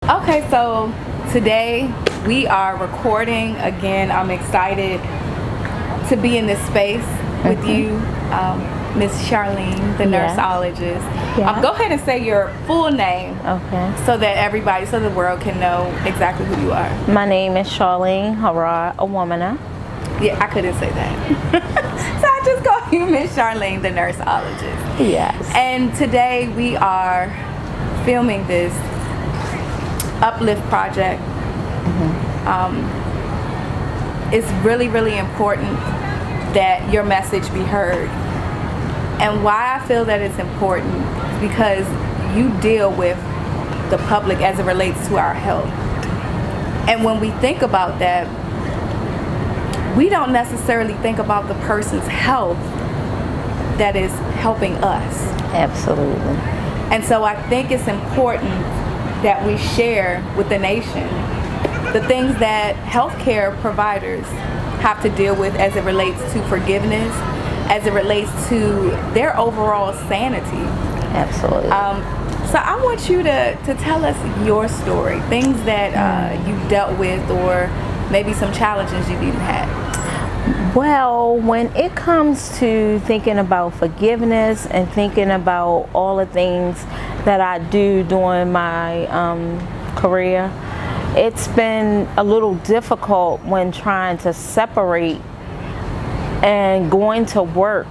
Okay, so today we are recording again. I'm excited to be in this space with you, Miss Charlene, the Yeah. nurseologist. Yeah. Go ahead and say your full name Okay. so that everybody, so the world can know exactly who you are. My name is Charlene Harar Awomana. Yeah, I couldn't say that. So I just call you Miss Charlene, the nurseologist. Yes. And today we are filming this Uplift project. It's really, really important that your message be heard. And why I feel that it's important is because you deal with the public as it relates to our health. And when we think about that, we don't necessarily think about the person's health that is helping us. Absolutely. And so I think it's important that we share with the nation the things that healthcare providers have to deal with as it relates to forgiveness, as it relates to their overall sanity. Absolutely. So I want you to tell us your story, things that you've dealt with, or maybe some challenges you've even had. Well, when it comes to thinking about forgiveness and thinking about all the things that I do during my career, it's been a little difficult when trying to separate and going to work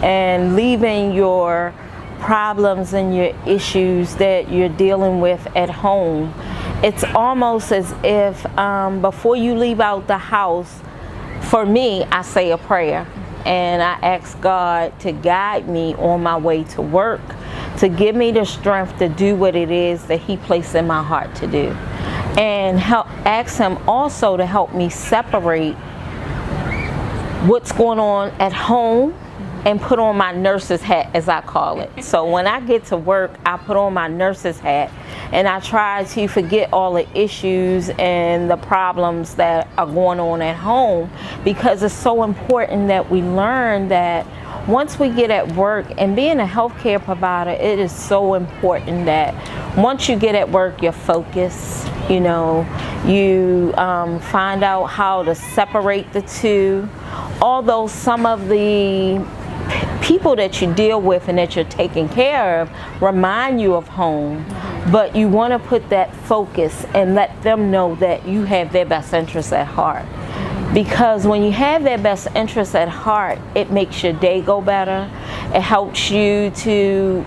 and leaving your problems and your issues that you're dealing with at home. It's almost as if before you leave out the house, for me, I say a prayer and I ask God to guide me on my way to work, to give me the strength to do what it is that He placed in my heart to do, and ask Him also to help me separate what's going on at home and put on my nurse's hat, as I call it. So when I get to work, I put on my nurse's hat and I try to forget all the issues and the problems that are going on at home, because it's so important that we learn that once we get at work, and being a healthcare provider, it is so important that once you get at work, you're focused, you find out how to separate the two. Although some of the people that you deal with and that you're taking care of remind you of home, but you want to put that focus and let them know that you have their best interests at heart. Because when you have their best interests at heart, it makes your day go better. It helps you to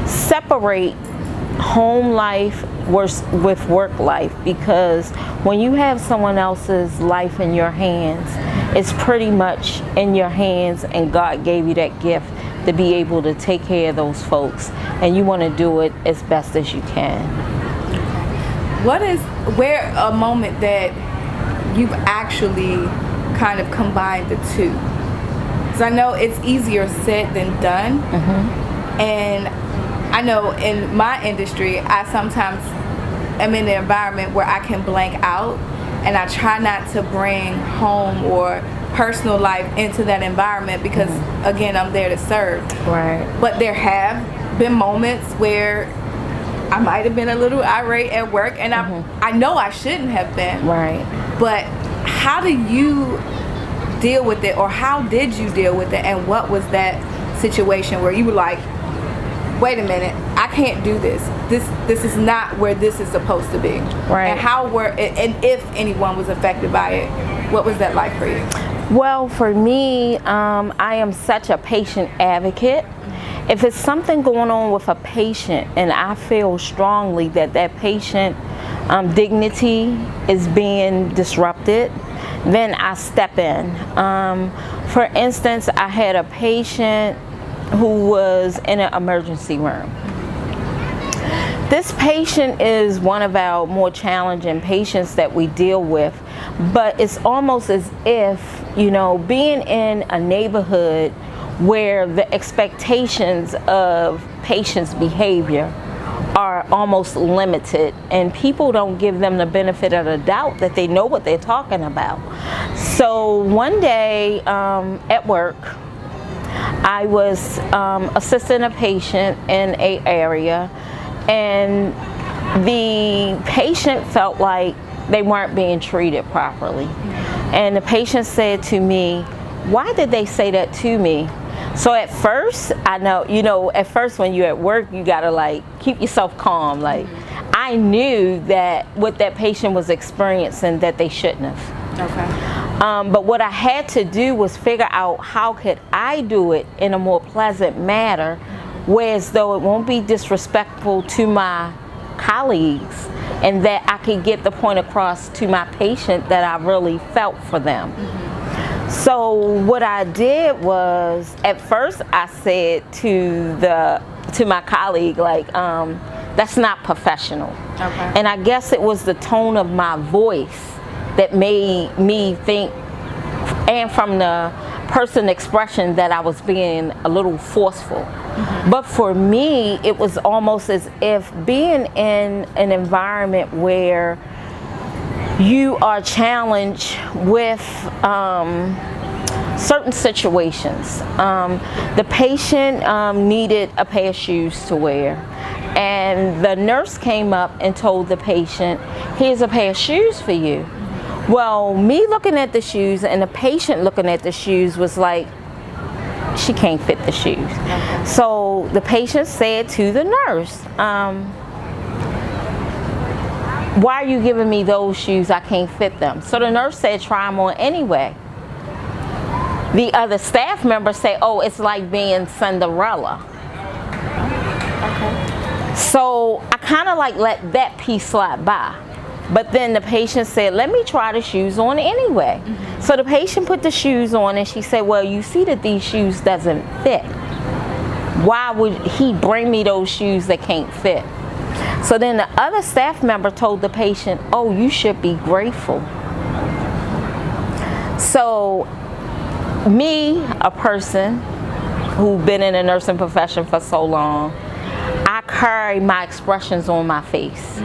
separate home life with work life, because when you have someone else's life in your hands, it's pretty much in your hands, and God gave you that gift to be able to take care of those folks, and you want to do it as best as you can. Where a moment that you've actually kind of combined the two? Because I know it's easier said than done. And I know in my industry, I sometimes am in an environment where I can blank out, and I try not to bring home or personal life into that environment because, again, I'm there to serve. Right. But there have been moments where I might have been a little irate at work, and I know I shouldn't have been. Right. But how do you deal with it, or how did you deal with it, and what was that situation where you were like, wait a minute, I can't do this. This is not where this is supposed to be. Right. And if anyone was affected by it, what was that like for you? Well, for me, I am such a patient advocate. If it's something going on with a patient and I feel strongly that that patient dignity is being disrupted, then I step in. For instance, I had a patient who was in an emergency room. This patient is one of our more challenging patients that we deal with, but it's almost as if, being in a neighborhood where the expectations of patients' behavior are almost limited, and people don't give them the benefit of the doubt that they know what they're talking about. So one day at work, I was assisting a patient in an area, and the patient felt like they weren't being treated properly. And the patient said to me, why did they say that to me? So at first, I know, at first when you're at work, you gotta like keep yourself calm. Like, I knew that what that patient was experiencing that they shouldn't have. Okay. But what I had to do was figure out how could I do it in a more pleasant manner, whereas though it won't be disrespectful to my colleagues, and that I could get the point across to my patient that I really felt for them. So what I did was, at first I said to my colleague, like, that's not professional. Okay. And I guess it was the tone of my voice that made me think, and from the person expression, that I was being a little forceful. But for me, it was almost as if being in an environment where you are challenged with certain situations. The patient needed a pair of shoes to wear, and the nurse came up and told the patient, here's a pair of shoes for you. Well, me looking at the shoes and the patient looking at the shoes was like, she can't fit the shoes. So the patient said to the nurse, why are you giving me those shoes? I can't fit them. So the nurse said, try them on anyway. The other staff member said, oh, it's like being Cinderella. Okay. So I kind of like let that piece slide by. But then the patient said, let me try the shoes on anyway. So the patient put the shoes on, and she said, well, you see that these shoes doesn't fit. Why would he bring me those shoes that can't fit? So then the other staff member told the patient, oh, you should be grateful. So me, a person who's been in the nursing profession for so long, I carry my expressions on my face.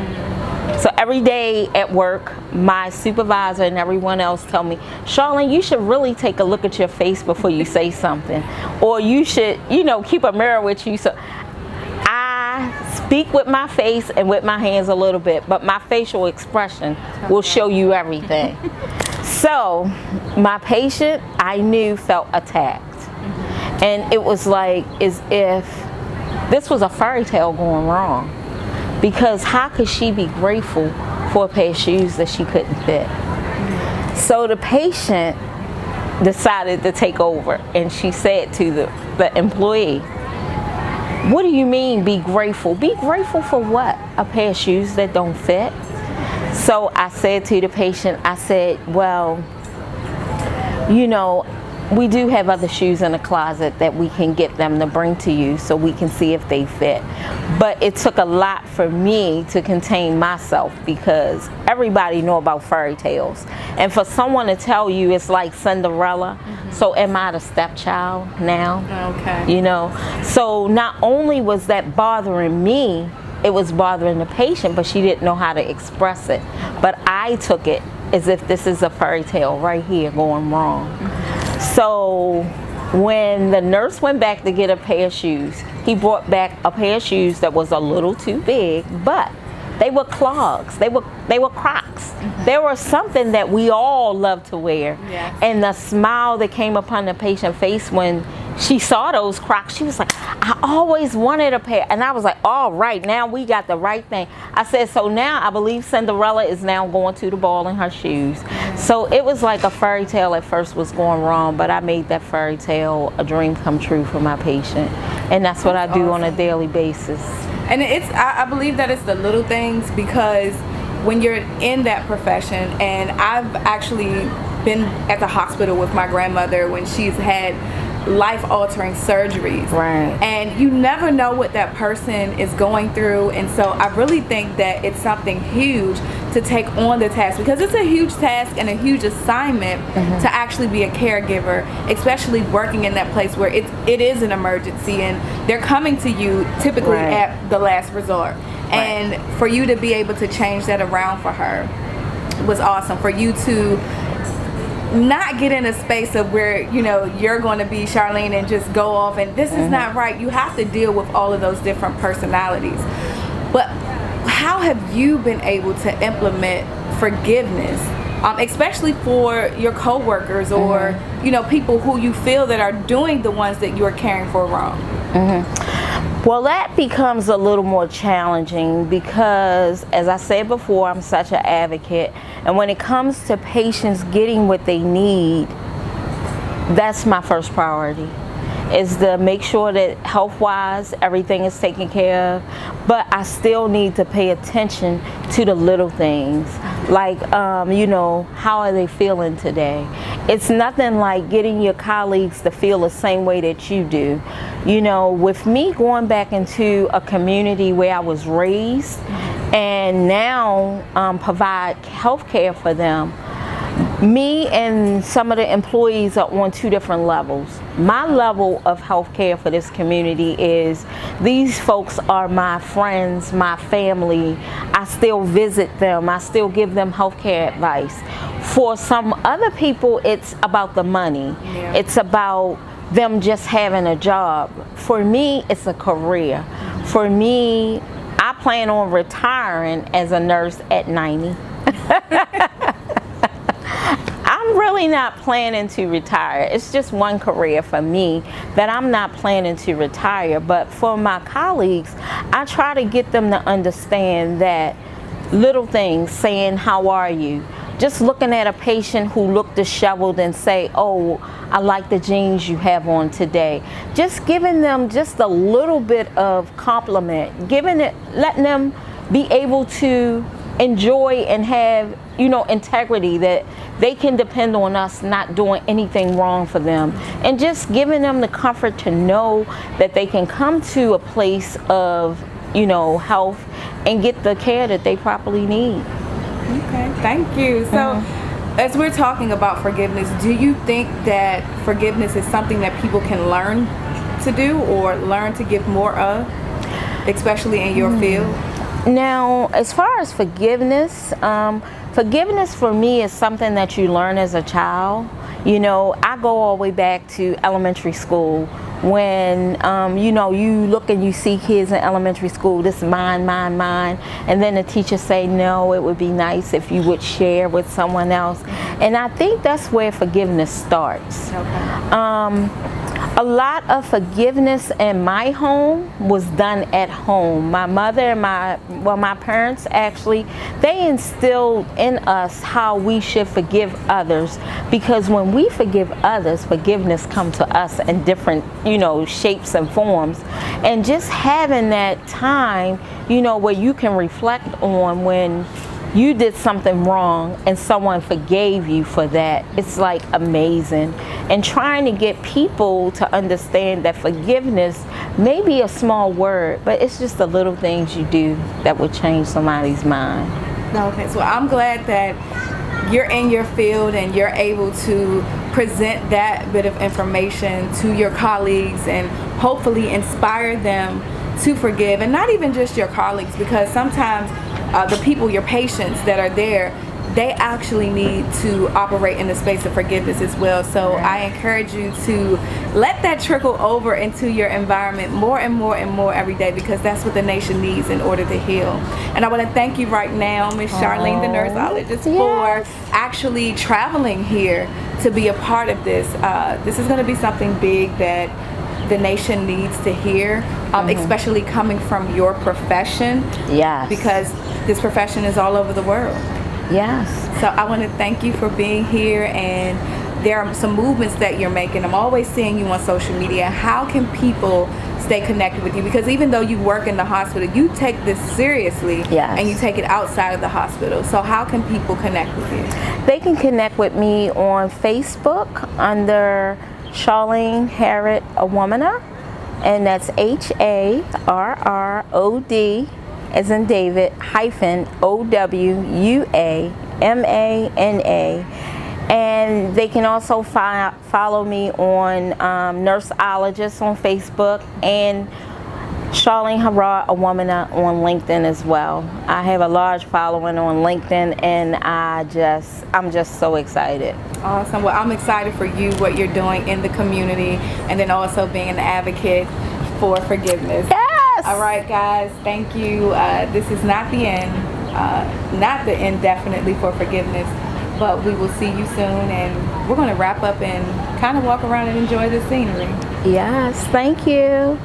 So every day at work, my supervisor and everyone else tell me, Charlene, you should really take a look at your face before you say something. Or you should, keep a mirror with you. So I speak with my face and with my hands a little bit, but my facial expression will show you everything. So my patient, I knew, felt attacked. And it was like as if this was a fairy tale going wrong. Because how could she be grateful for a pair of shoes that she couldn't fit? So the patient decided to take over, and she said to the employee, what do you mean be grateful? Be grateful for what? A pair of shoes that don't fit? So I said to the patient, I said, well, we do have other shoes in the closet that we can get them to bring to you so we can see if they fit. But it took a lot for me to contain myself because everybody know about fairy tales. And for someone to tell you it's like Cinderella, so am I the stepchild now? Okay. So not only was that bothering me, it was bothering the patient, but she didn't know how to express it. But I took it as if this is a fairy tale right here going wrong. So when the nurse went back to get a pair of shoes, he brought back a pair of shoes that was a little too big, but they were clogs. They were Crocs. They were something that we all love to wear. Yes. And the smile that came upon the patient's face when she saw those Crocs, she was like, I always wanted a pair. And I was like, all right, now we got the right thing. I said, so now I believe Cinderella is now going to the ball in her shoes. So it was like a fairy tale at first was going wrong, but I made that fairy tale a dream come true for my patient. And that's what I do on a daily basis. And I believe that it's the little things, because when you're in that profession, and I've actually been at the hospital with my grandmother when she's had life-altering surgeries, right? And you never know what that person is going through, and so I really think that it's something huge to take on the task, because it's a huge task and a huge assignment to actually be a caregiver, especially working in that place where it is an emergency and they're coming to you typically at the last resort. And for you to be able to change that around for her was awesome. For you to not get in a space of where you're going to be Charlene and just go off and this is not right. You have to deal with all of those different personalities. But how have you been able to implement forgiveness, especially for your coworkers or people who you feel that are doing the ones that you are caring for wrong? Well, that becomes a little more challenging because, as I said before, I'm such an advocate, and when it comes to patients getting what they need, that's my first priority, is to make sure that health-wise everything is taken care of, but I still need to pay attention to the little things, like how are they feeling today? It's nothing like getting your colleagues to feel the same way that you do. With me going back into a community where I was raised and now provide health care for them, me and some of the employees are on two different levels. My level of health care for this community is these folks are my friends, my family. I still visit them. I still give them health care advice. For some other people, it's about the money. Yeah. It's about them just having a job. For me, it's a career. For me, I plan on retiring as a nurse at 90. I'm really not planning to retire. It's just one career for me that I'm not planning to retire. But for my colleagues, I try to get them to understand that little things, saying, how are you? Just looking at a patient who looked disheveled and say, oh, I like the jeans you have on today. Just giving them just a little bit of compliment, letting them be able to enjoy and have, integrity, that they can depend on us not doing anything wrong for them, and just giving them the comfort to know that they can come to a place of, health and get the care that they properly need. Okay, thank you. So, as we're talking about forgiveness, do you think that forgiveness is something that people can learn to do or learn to give more of, especially in your field? Now, as far as forgiveness, forgiveness for me is something that you learn as a child. I go all the way back to elementary school when, you look and you see kids in elementary school, this mine, mine, mine, and then the teacher say, no, it would be nice if you would share with someone else. And I think that's where forgiveness starts. Okay. A lot of forgiveness in my home was done at home. My mother and my parents actually, they instilled in us how we should forgive others, because when we forgive others, forgiveness comes to us in different, shapes and forms. And just having that time, where you can reflect on when you did something wrong and someone forgave you for that, it's like amazing. And trying to get people to understand that forgiveness may be a small word, but it's just the little things you do that would change somebody's mind. Okay, so I'm glad that you're in your field and you're able to present that bit of information to your colleagues and hopefully inspire them to forgive. And not even just your colleagues, because sometimes the people, your patients that are there, they actually need to operate in the space of forgiveness as well. So I encourage you to let that trickle over into your environment more and more and more every day, because that's what the nation needs in order to heal. And I want to thank you right now, Ms. Charlene, the nurseologist, for actually traveling here to be a part of this. This is going to be something big that the nation needs to hear, especially coming from your profession. Yes. Because this profession is all over the world. Yes. So I want to thank you for being here, and there are some movements that you're making. I'm always seeing you on social media. How can people stay connected with you? Because even though you work in the hospital, you take this seriously. Yes. And you take it outside of the hospital. So how can people connect with you? They can connect with me on Facebook under Charlene Harrod Awamana, and that's HARROD as in David -OWUAMANA. And they can also follow me on Nurseologist on Facebook and Charlene Harrod Awamana on LinkedIn as well. I have a large following on LinkedIn, and I'm just so excited. Awesome. Well, I'm excited for you, what you're doing in the community, and then also being an advocate for forgiveness. Yes, All right, guys. Thank you. This is not the end. Not the end, definitely, for forgiveness. But we will see you soon, and we're going to wrap up and kind of walk around and enjoy the scenery. Yes, thank you.